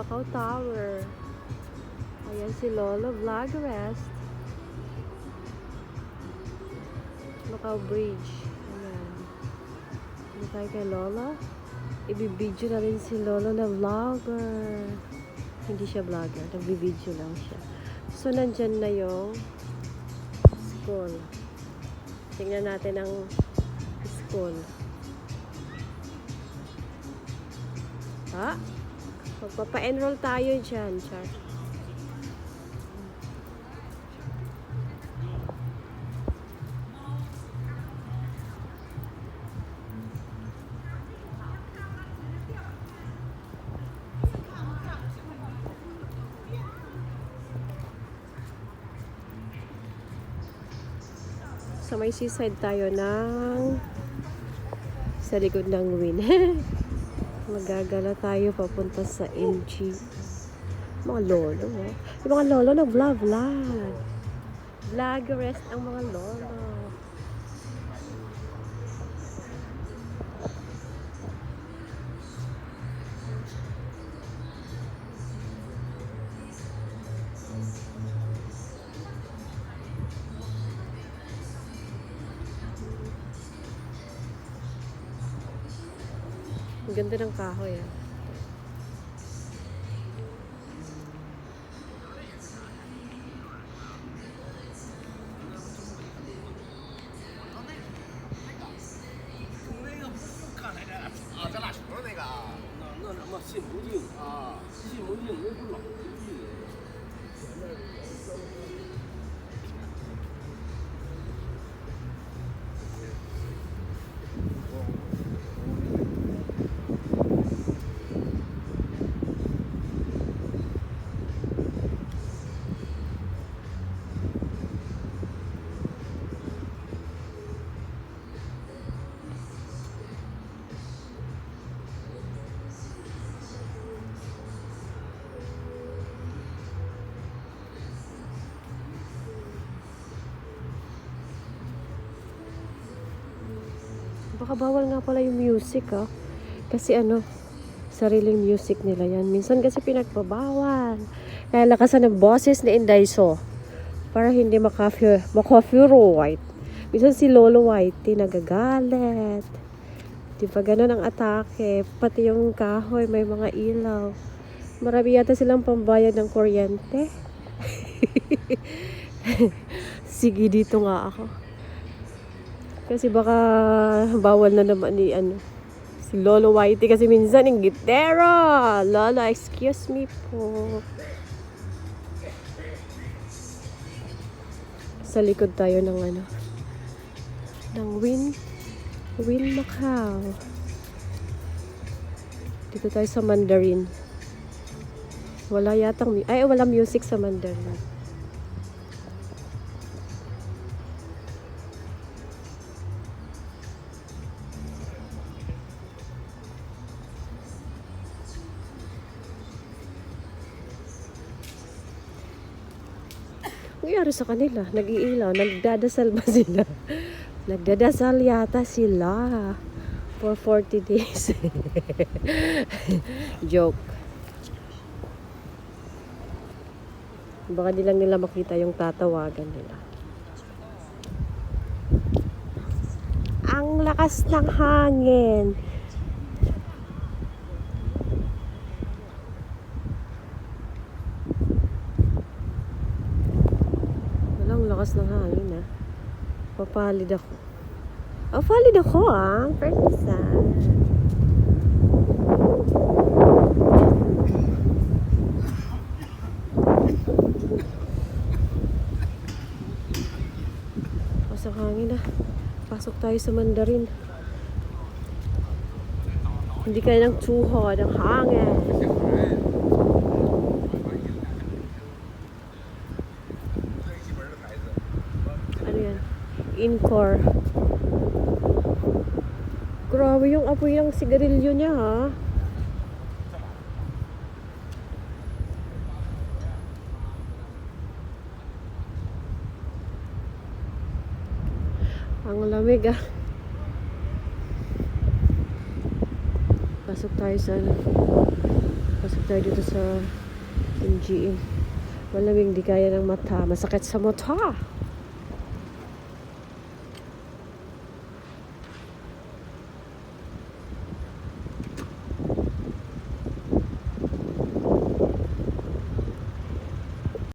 Macau Tower. Ayan si Lolo Vloggerest. Macau Bridge. Ayan. Ano tayo kay Lolo? Ibibidyo na rin si Lolo na vlogger. Hindi siya vlogger. Nagbibidyo lang siya. So, nandyan na yung school. Tingnan natin ang school. Ha? Magpapa-enroll tayo dyan, Char. Sa may seaside tayo sa likod ng Win. Magagala tayo papunta sa MG. Mga lolo, oh. Yung mga lolo nag-vlog. Vloggerest ang mga lolo. Ang ganda ng kahoy, ah. Baka bawal nga pala yung music, ah. Kasi sariling music nila yan. Minsan kasi pinagbabawal. Kaya lakasan ng boses ni Inday So para hindi maka-copyright. Minsan si Lolo Whitey nagagalit. Di ba ganun ang atake? Pati yung kahoy may mga ilaw. Marami yata silang pambayad ng kuryente. Sige, dito nga ako. Kasi baka bawal na naman ni si Lolo Whitey kasi minsan yung gitara. Lolo, excuse me po. Sa likod tayo ng Win Macau. Dito tayo sa Mandarin. Wala music sa Mandarin. Nangyari sa kanila, nag-iilaw, nagdadasal ba sila? Nagdadasal yata sila for 40 days. Joke. Baka di lang nila makita yung tatawagan nila. Ang lakas ng hangin. Lakas ng hangin, ah. Papalid ako. Papalid ako, ah. Pernisa. Pasok hangin, ah. Pasok tayo sa Mandarin. Hindi kaya ng tuhod ang hangin. Incor. Grabe yung apoy ng sigarilyo niya, ha. Ang lamig, ah. Pasok tayo sa ano. Pasok tayo dito sa MGM. Malamig, di kaya ng mata. Masakit sa mata.